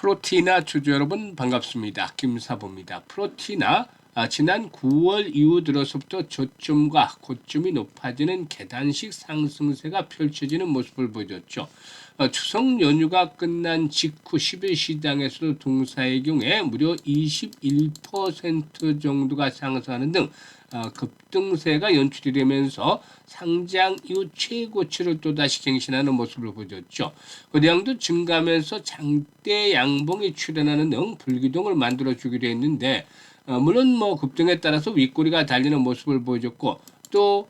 프로티나 주주 여러분 반갑습니다. 김사부입니다. 프로티나 지난 9월 이후 들어서부터 저점과 고점이 높아지는 계단식 상승세가 펼쳐지는 모습을 보여줬죠. 추석 연휴가 끝난 직후 10일 시장에서도 동사의 경우에 무려 21% 정도가 상승하는 등 급등세가 연출이 되면서 상장 이후 최고치를 또다시 갱신하는 모습을 보여줬죠. 거래량도 증가하면서 장대 양봉이 출현하는 등 불기둥을 만들어주기도 했는데 물론 급등에 따라서 윗꼬리가 달리는 모습을 보여줬고 또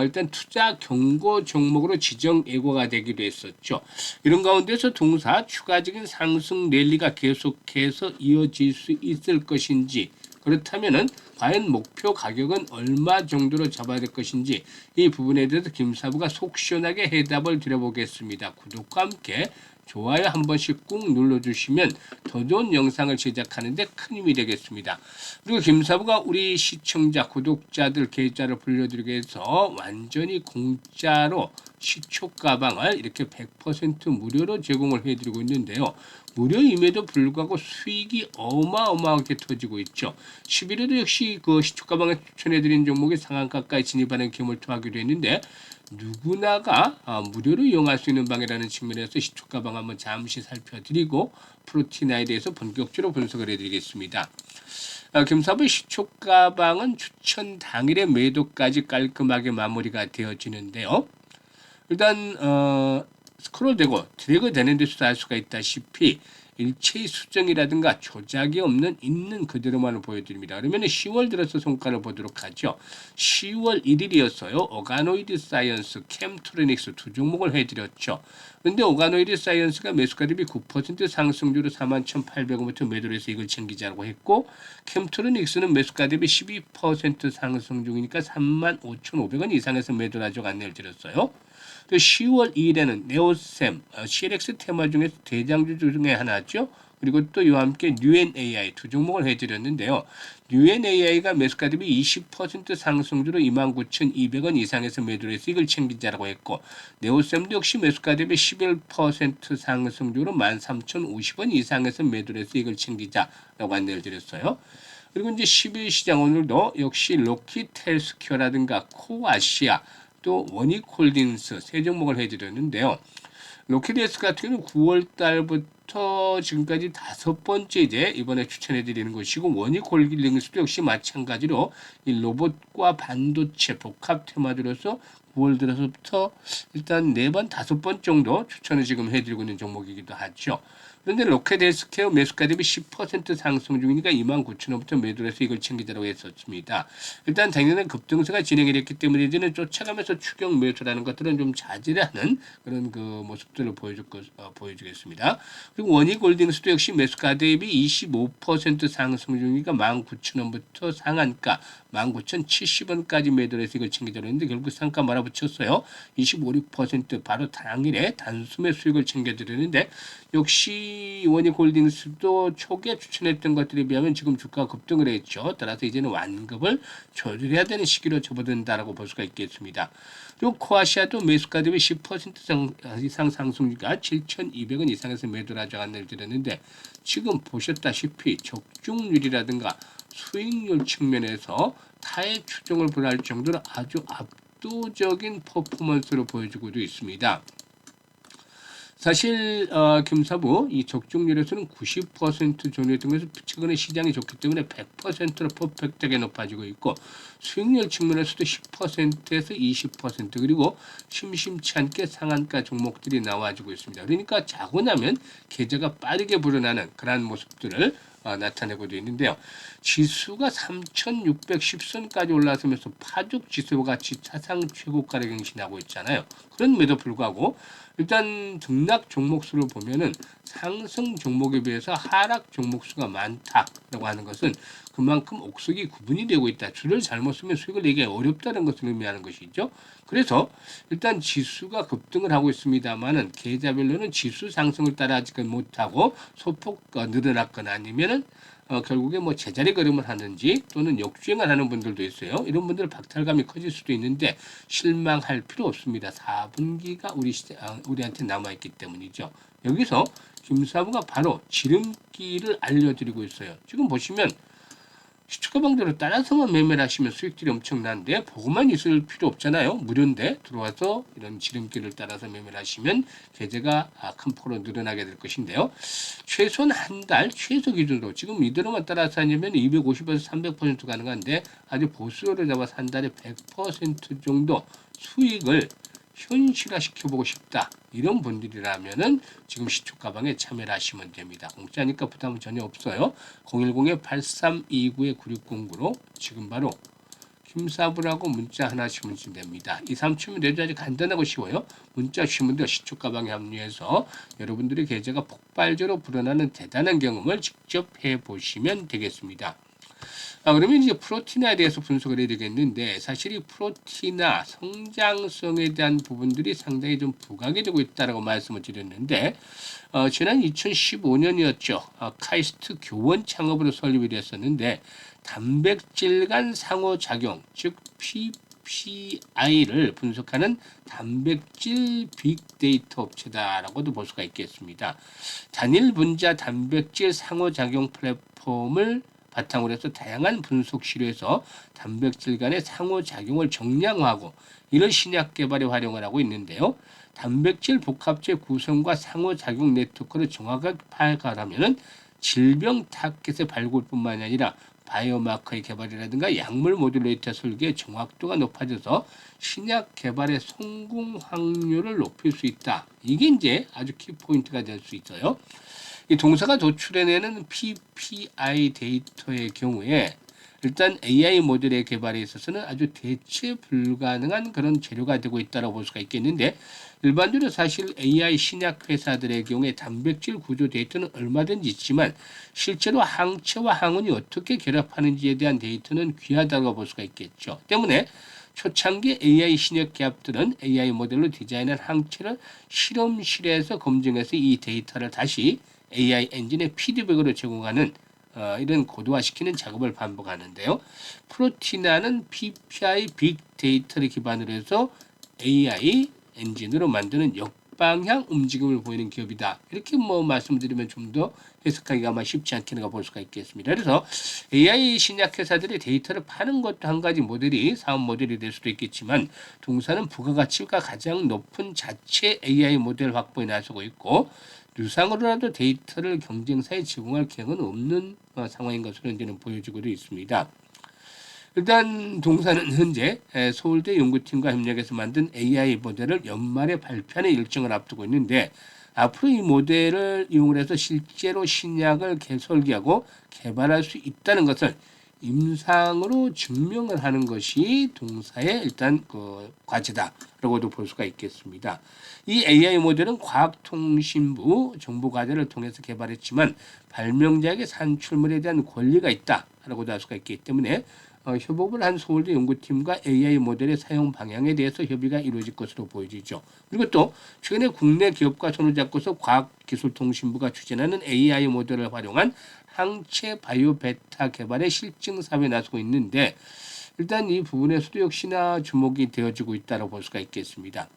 일단 투자 경고 종목으로 지정 예고가 되기도 했었죠. 이런 가운데서 동사 추가적인 상승 랠리가 계속해서 이어질 수 있을 것인지, 그렇다면은 과연 목표 가격은 얼마 정도로 잡아야 될 것인지 이 부분에 대해서 김사부가 속 시원하게 해답을 드려보겠습니다. 구독과 함께 좋아요 한 번씩 꾹 눌러주시면 더 좋은 영상을 제작하는 데 큰 힘이 되겠습니다. 그리고 김사부가 우리 시청자, 구독자들 계좌를 불려드리기 위해서 완전히 공짜로 시초 가방을 이렇게 100% 무료로 제공을 해드리고 있는데요. 무료임에도 불구하고 수익이 어마어마하게 터지고 있죠. 11일에도 역시 그 시초 가방에 추천해드린 종목이 상한가까지 진입하는 기물투 하기로 했는데 누구나가 무료로 이용할 수 있는 방이라는 측면에서 시초 가방 한번 잠시 살펴드리고 프로티나에 대해서 본격적으로 분석을 해드리겠습니다. 김사부의 시초 가방은 추천 당일의 매도까지 깔끔하게 마무리가 되어지는데요. 일단 스크롤되고 드래그 되는 데서도 알 수가 있다시피 일체의 수정이라든가 조작이 없는 있는 그대로만을 보여드립니다. 그러면 10월 들어서 성과를 보도록 하죠. 10월 1일이었어요. 오가노이드 사이언스, 캠트로닉스 두 종목을 해드렸죠. 그런데 오가노이드 사이언스가 매수가 대비 9% 상승률로 41,800원부터 매도를 해서 이걸 챙기자고 했고, 캠트로닉스는 매수가 대비 12% 상승 중이니까 35,500원 이상에서 매도를 하자고 안내를 드렸어요. 10월 2일에는 네오셈, CLX 테마 중에서 대장주 중에 하나죠. 그리고 또 이와 함께 뉴엔AI 두 종목을 해드렸는데요. 뉴엔AI가 매수가 대비 20% 상승주로 29,200원 이상에서 매도를 해서 이걸 챙기자라고 했고, 네오셈도 역시 매수가 대비 11% 상승주로 13,050원 이상에서 매도를 해서 이걸 챙기자라고 안내를 드렸어요. 그리고 이제 10일 시장 오늘도 역시 로키텔스퀘어라든가 코아시아 또 원익홀딩스 세 종목을 해드렸는데요. 로키데스 같은 경우는 9월 달부터 지금까지 5번째 이제 이번에 추천해드리는 것이고, 원익홀딩스도 역시 마찬가지로 이 로봇과 반도체 복합 테마들로서 9월 들어서부터 일단 4번, 5번 정도 추천을 지금 해드리고 있는 종목이기도 하죠. 그런데 로켓헬스케어 매수가 대비 10% 상승 중이니까 29,000원부터 매도를 해서 이걸 챙기자라고 했었습니다. 일단 당연한 급등세가 진행이 됐기 때문에 이제는 쫓아가면서 추격 매수라는 것들은 좀 자제하는 그런 그 모습들을 보여주겠습니다. 그리고 원익홀딩스도 역시 매수가 대비 25% 상승 중이니까 19,000원부터 상한가 19,070원까지 매도를 해서 이걸 챙기자고 했는데 결국 상가 몰아붙였어요. 25, 6% 바로 당일에 단숨에 수익을 챙겨드리는데 역시 원익홀딩스도 초기에 추천했던 것들에 비하면 지금 주가가 급등을 했죠. 따라서 이제는 완급을 조절해야 되는 시기로 접어든다라고 볼 수가 있겠습니다. 그리고 코아시아도 매수가 대비 10% 이상 상승률가 7,200원 이상에서 매도를 하자고 안내를 드렸는데 지금 보셨다시피 적중률이라든가 수익률 측면에서 타의 추종을 불허할 정도로 아주 압도적인 퍼포먼스를 보여주고도 있습니다. 사실 김사부 이 적중률에서는 90% 전후했던 것에서 최근에 시장이 좋기 때문에 100%로 퍼펙트하게 높아지고 있고, 수익률 측면에서도 10%에서 20% 그리고 심심치 않게 상한가 종목들이 나와주고 있습니다. 그러니까 자고 나면 계좌가 빠르게 불어나는 그러한 모습들을 나타내고도 있는데요. 지수가 3,610선까지 올라서면서 파죽 지수와 같이 사상 최고가를 갱신하고 있잖아요. 그런데도 불구하고 일단 등락 종목수를 보면은 상승 종목에 비해서 하락 종목수가 많다라고 하는 것은 그만큼 옥석이 구분이 되고 있다. 줄을 잘못 쓰면 수익을 내기 어렵다는 것을 의미하는 것이죠. 그래서 일단 지수가 급등을 하고 있습니다만은 계좌별로는 지수 상승을 따라하지 못하고 소폭 늘어났거나 아니면은 결국에 뭐 제자리 걸음을 하는지 또는 역주행을 하는 분들도 있어요. 이런 분들 박탈감이 커질 수도 있는데 실망할 필요 없습니다. 4분기가 우리한테 남아있기 때문이죠. 여기서 김사부가 바로 지름길을 알려드리고 있어요. 지금 보시면 시초가방대로 따라서만 매매를 하시면 수익들이 엄청난데 보고만 있을 필요 없잖아요. 무료인데 들어와서 이런 지름길을 따라서 매매를 하시면 계좌가 큰 폭으로 늘어나게 될 것인데요. 최소한 한 달 최소 기준으로 지금 이대로만 따라서 하려면 250에서 300% 가능한데 아주 보수를 잡아서 한 달에 100% 정도 수익을 현실화시켜보고 싶다. 이런 분들이라면은 지금 시초가방에 참여를 하시면 됩니다. 공짜니까 부담은 전혀 없어요. 010-8329-9609로 지금 바로 김사부라고 문자 하나 주시면 됩니다. 2, 3초면 내도 아주 간단하고 쉬워요. 문자 주시면 돼요. 시초가방에 합류해서 여러분들의 계좌가 폭발적으로 불어나는 대단한 경험을 직접 해보시면 되겠습니다. 그러면 이제 프로티나에 대해서 분석을 해야 되겠는데 사실 이 프로티나 성장성에 대한 부분들이 상당히 좀 부각이 되고 있다라고 말씀을 드렸는데 지난 2015년이었죠. 카이스트 교원 창업으로 설립이 됐었는데 단백질 간 상호작용 즉 PPI를 분석하는 단백질 빅데이터 업체다라고도 볼 수가 있겠습니다. 단일 분자 단백질 상호작용 플랫폼을 바탕으로 해서 다양한 분석 시료에서 단백질 간의 상호작용을 정량화하고 이런 신약 개발에 활용을 하고 있는데요. 단백질 복합체 구성과 상호작용 네트워크를 정확하게 파악하려면 질병 타겟의 발굴뿐만 아니라 바이오마커의 개발이라든가 약물 모듈레이터 설계의 정확도가 높아져서 신약 개발의 성공 확률을 높일 수 있다. 이게 이제 아주 키포인트가 될 수 있어요. 이 동사가 도출해내는 PPI 데이터의 경우에 일단 AI 모델의 개발에 있어서는 아주 대체 불가능한 그런 재료가 되고 있다고 볼 수가 있겠는데 일반적으로 사실 AI 신약 회사들의 경우에 단백질 구조 데이터는 얼마든지 있지만 실제로 항체와 항원이 어떻게 결합하는지에 대한 데이터는 귀하다고 볼 수가 있겠죠. 때문에 초창기 AI 신약 기업들은 AI 모델로 디자인한 항체를 실험실에서 검증해서 이 데이터를 다시 AI 엔진의 피드백으로 제공하는 이런 고도화시키는 작업을 반복하는데요. 프로티나는 PPI 빅데이터를 기반으로 해서 AI 엔진으로 만드는 역방향 움직임을 보이는 기업이다. 이렇게 뭐 말씀드리면 좀 더 해석하기가 아마 쉽지 않겠는가 볼 수가 있겠습니다. 그래서 AI 신약 회사들이 데이터를 파는 것도 한 가지 모델이 사업 모델이 될 수도 있겠지만 동사는 부가가치가 가장 높은 자체 AI 모델 확보에 나서고 있고 유상으로라도 데이터를 경쟁사에 제공할 계획은 없는 상황인 것으로 이제는 보여지고 있습니다. 일단 동사는 현재 서울대 연구팀과 협력해서 만든 AI 모델을 연말에 발표하는 일정을 앞두고 있는데 앞으로 이 모델을 이용해서 실제로 신약을 설계하고 개발할 수 있다는 것을 임상으로 증명을 하는 것이 동사의 일단 그 과제다라고도 볼 수가 있겠습니다. 이 AI 모델은 과학통신부 정보과제를 통해서 개발했지만 발명자에게 산출물에 대한 권리가 있다라고도 할 수가 있기 때문에 협업을 한 서울대 연구팀과 AI 모델의 사용 방향에 대해서 협의가 이루어질 것으로 보여지죠. 그리고 또 최근에 국내 기업과 손을 잡고서 과학기술통신부가 추진하는 AI 모델을 활용한 항체 바이오 베타 개발의 실증 사업에 나서고 있는데 일단 이 부분에서도 역시나 주목이 되어지고 있다고 볼 수가 있겠습니다.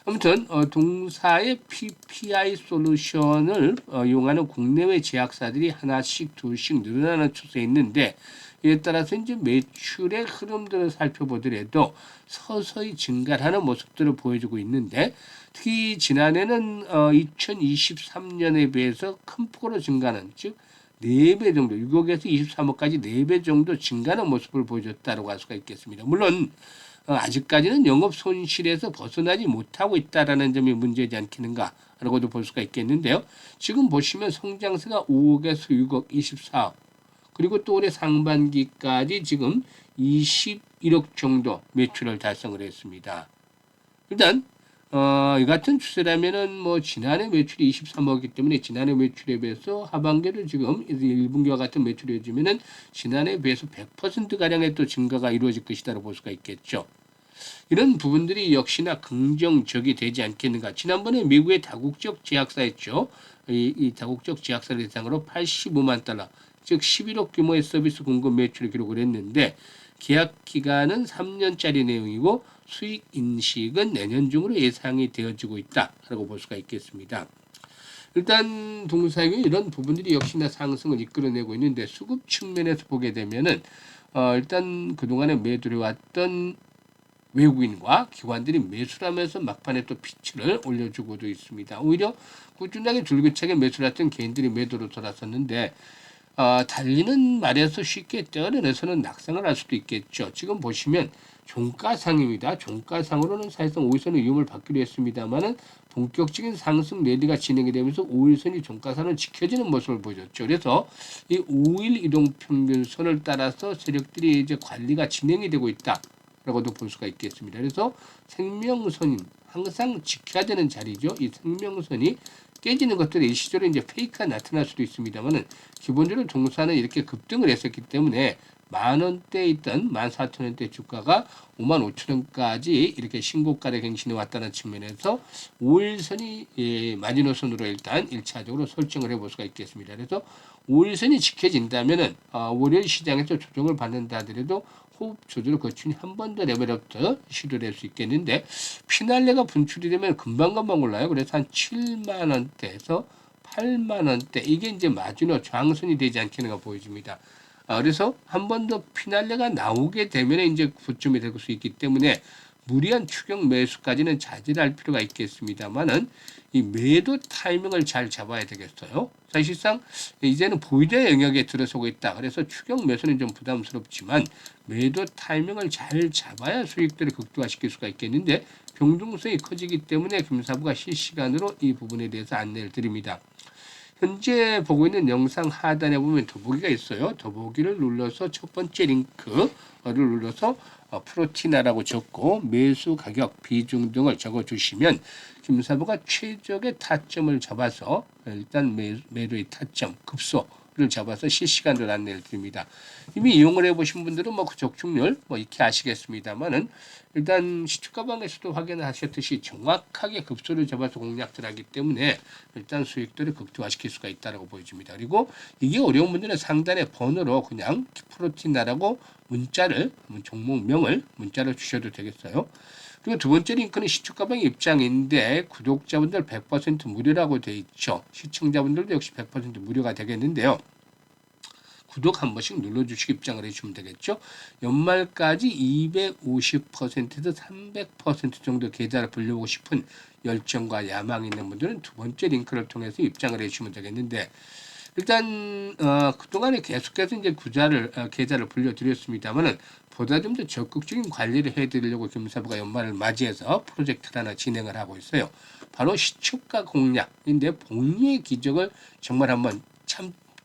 아무튼 동사의 PPI 솔루션을 이용하는 국내외 제약사들이 하나씩 둘씩 늘어나는 추세에 있는데 이에 따라서 이제 매출의 흐름들을 살펴보더라도 서서히 증가하는 모습들을 보여주고 있는데 특히 지난해는 2023년에 비해서 큰 폭으로 증가하는 즉 4배 정도 6억에서 23억까지 4배 정도 증가하는 모습을 보여줬다고 할 수가 있겠습니다. 물론 아직까지는 영업 손실에서 벗어나지 못하고 있다라는 점이 문제지 않겠는가라고도 볼 수가 있겠는데요. 지금 보시면 성장세가 5억에서 6억 24억 그리고 또 올해 상반기까지 지금 21억 정도 매출을 달성을 했습니다. 일단 이 같은 추세라면은 뭐 지난해 매출이 23억이기 때문에 지난해 매출에 비해서 하반기를 지금 1분기와 같은 매출이어지면은 지난해에 비해서 100% 가량의 또 증가가 이루어질 것이다라고 볼 수가 있겠죠. 이런 부분들이 역시나 긍정적이 되지 않겠는가. 지난번에 미국의 다국적 제약사였죠. 이 다국적 제약사를 대상으로 $85만 즉 11억 규모의 서비스 공급 매출을 기록을 했는데 계약 기간은 3년짜리 내용이고 수익 인식은 내년 중으로 예상이 되어지고 있다라고 볼 수가 있겠습니다. 일단 동사의 이런 부분들이 역시나 상승을 이끌어내고 있는데 수급 측면에서 보게 되면은 일단 그동안에 매도해 왔던 외국인과 기관들이 매수하면서 막판에 또 피치를 올려주고도 있습니다. 오히려 꾸준하게 줄기차게 매수를 했던 개인들이 매도로 돌아섰는데 달리는 말에서 쉽게 떼어내서는 낙상을 할 수도 있겠죠. 지금 보시면 종가상입니다. 종가상으로는 사실상 5일선의 위험을 받기로 했습니다만은 본격적인 상승 랠리가 진행이 되면서 5일선이 종가선을 지켜지는 모습을 보여줬죠. 그래서 이 5일 이동평균선을 따라서 세력들이 이제 관리가 진행이 되고 있다. 라고도 볼 수가 있겠습니다. 그래서 생명선이 항상 지켜야 되는 자리죠. 이 생명선이 깨지는 것들이 일시적으로 이제 페이크가 나타날 수도 있습니다만은 기본적으로 종사는 이렇게 급등을 했었기 때문에 10,000원대에 있던 14,000원대 주가가 55,000원까지 이렇게 신고가를 갱신해 왔다는 측면에서 5일선이 마지노선으로 일단 1차적으로 설정을 해볼 수가 있겠습니다. 그래서 5일선이 지켜진다면은 월요일 시장에서 조정을 받는다 하더라도 호흡 조절을 거친 한 번 더 레벨업도 시도를 할 수 있겠는데 피날레가 분출이 되면 금방금방 올라요. 그래서 한 7만 원대에서 8만 원대 이게 이제 마지노 저항선이 되지 않겠는가 보여집니다. 그래서 한 번 더 피날레가 나오게 되면 이제 고점이 될 수 있기 때문에 무리한 추격 매수까지는 자제할 필요가 있겠습니다만은 이 매도 타이밍을 잘 잡아야 되겠어요. 사실상 이제는 보유자 영역에 들어서고 있다. 그래서 추격 매수는 좀 부담스럽지만 매도 타이밍을 잘 잡아야 수익들을 극대화시킬 수가 있겠는데 변동성이 커지기 때문에 김사부가 실시간으로 이 부분에 대해서 안내를 드립니다. 현재 보고 있는 영상 하단에 보면 더보기가 있어요. 더보기를 눌러서 첫 번째 링크를 눌러서 프로티나라고 적고 매수 가격 비중 등을 적어주시면 김사부가 최적의 타점을 잡아서 일단 매도의 타점 급소를 잡아서 실시간으로 안내를 드립니다. 이미 이용을 해보신 분들은 그 적중률 익히 아시겠습니다만은 일단 시초가방에서도 확인하셨듯이 정확하게 급소를 잡아서 공략들 하기 때문에 일단 수익들을 극대화시킬 수가 있다고 보여집니다. 그리고 이게 어려운 분들은 상단에 번호로 그냥 프로티나라고 문자를 종목명을 문자로 주셔도 되겠어요. 그리고 두 번째 링크는 시초가방 입장인데 구독자분들 100% 무료라고 되어 있죠. 시청자분들도 역시 100% 무료가 되겠는데요. 구독 한 번씩 눌러주시고 입장을 해주시면 되겠죠. 연말까지 250%에서 300% 정도 계좌를 불려보고 싶은 열정과 야망이 있는 분들은 두 번째 링크를 통해서 입장을 해주시면 되겠는데 일단 그동안에 계속해서 이제 계좌를 불려드렸습니다만은 보다 좀 더 적극적인 관리를 해드리려고 김사부가 연말을 맞이해서 프로젝트를 하나 진행을 하고 있어요. 바로 시초가 공략인데 복리의 기적을 정말 한번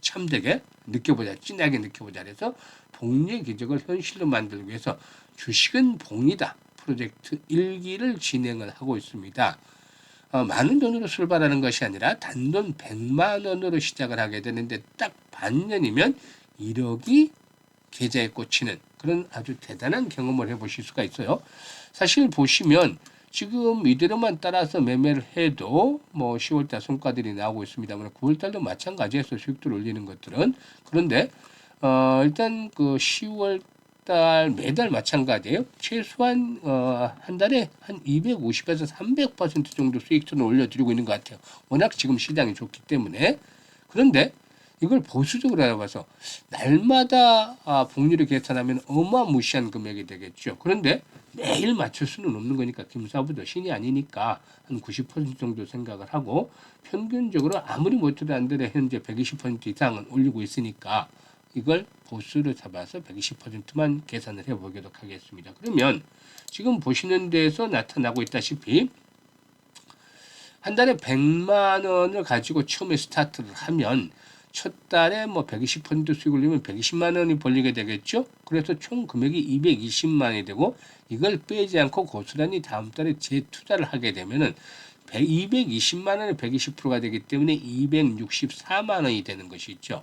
참되게 느껴보자, 진하게 느껴보자 해서 복리의 기적을 현실로 만들기 위해서 주식은 복리다 프로젝트 1기를 진행을 하고 있습니다. 많은 돈으로 출발하는 것이 아니라 단돈 100만 원으로 시작을 하게 되는데 딱 반년이면 1억이 계좌에 꽂히는 그런 아주 대단한 경험을 해보실 수가 있어요. 사실 보시면 지금 이대로만 따라서 매매를 해도 10월달 성과들이 나오고 있습니다만 9월달도 마찬가지에서 수익들 올리는 것들은 그런데 일단 그 10월달 매달 마찬가지예요. 최소한 한 달에 한 250에서 300% 정도 수익률을 올려드리고 있는 것 같아요. 워낙 지금 시장이 좋기 때문에 그런데 이걸 보수적으로 알아봐서 날마다 복리를 계산하면 어마무시한 금액이 되겠죠. 그런데 매일 맞출 수는 없는 거니까 김사부도 신이 아니니까 한 90% 정도 생각을 하고 평균적으로 아무리 못해도 안 되려 현재 120% 이상은 올리고 있으니까 이걸 보수를 잡아서 120%만 계산을 해보도록 하겠습니다. 그러면 지금 보시는 데에서 나타나고 있다시피 한 달에 100만 원을 가지고 처음에 스타트를 하면 첫 달에 120% 수익을 올리면 120만 원이 벌리게 되겠죠. 그래서 총 금액이 220만 원이 되고 이걸 빼지 않고 고스란히 다음 달에 재투자를 하게 되면은 220만 원에 120%가 되기 때문에 264만 원이 되는 것이 있죠.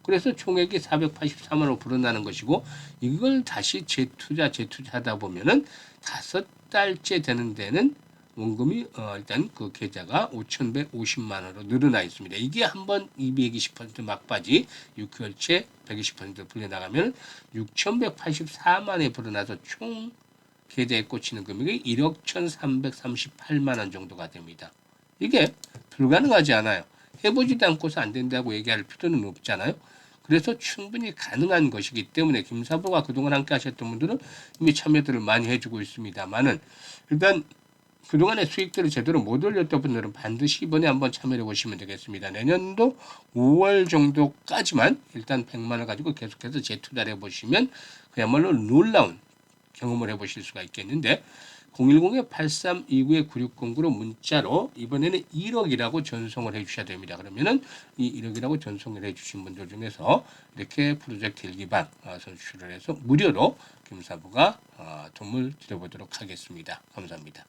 그래서 총액이 483만 원으로 불어나는 것이고 이걸 다시 재투자하다 보면은 5달째 되는 데는 원금이 일단 그 계좌가 5,150만 원으로 늘어나 있습니다. 이게 한번 220% 막바지 6개월째 120% 불려나가면 6,184만 원에 불어나서 총 계좌에 꽂히는 금액이 1억 1,338만 원 정도가 됩니다. 이게 불가능하지 않아요. 해보지도 않고서 안 된다고 얘기할 필요는 없잖아요. 그래서 충분히 가능한 것이기 때문에 김사부가 그동안 함께 하셨던 분들은 이미 참여들을 많이 해주고 있습니다만은 일단 그동안의 수익들을 제대로 못 올렸던 분들은 반드시 이번에 한번 참여해 보시면 되겠습니다. 내년도 5월 정도까지만 일단 100만 원 가지고 계속해서 재투자를 해보시면 그야말로 놀라운 경험을 해보실 수가 있겠는데 010-8329-9609로 문자로 이번에는 1억이라고 전송을 해주셔야 됩니다. 그러면은 이 1억이라고 전송을 해주신 분들 중에서 이렇게 프로젝트 일기반 선출을 해서 무료로 김사부가 도움을 드려보도록 하겠습니다. 감사합니다.